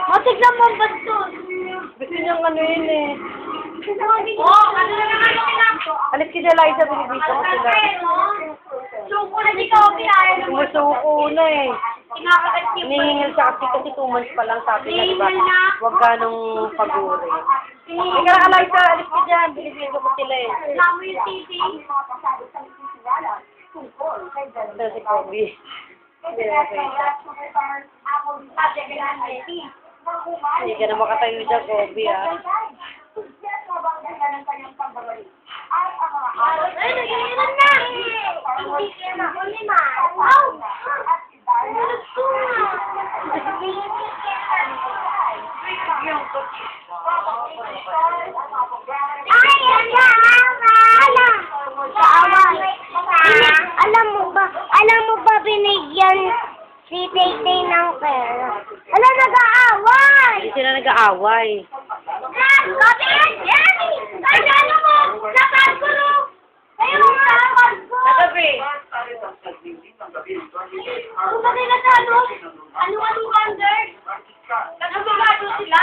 Matignan mo ang bastos. Gusto niyang ano yun eh. Ano na naman yung pinako? Alis ka dyan, Liza, binibisa ko sila. Suko na di ka, pinaya na mo. Sumusuko na eh. Kinakagat niyo. Hinihingal siya kasi 2 months pa lang sabi niya, diba? Huwag ka nung pag-uri. Ika na, Liza, alis ka dyan, binibisa ko sila eh. Lamo yung titi. Ito si Kobe. Hindi ka na makatayo dyan, Kobe ah. Ay, nagigilin na! Hindi ka na ako ni Ma. Wow! Gusto nga! Ay, alam mo ba binigyan si Tay-Tay ng pera? Alam, nag-aaway! Hindi sila nag-aaway. Kapit! Jenny! Ay, alam mo! Napad ko ro! Kayo nga! Nagabi! Kung bakit na ano? Ano-ano wonder? Nagabagado sila!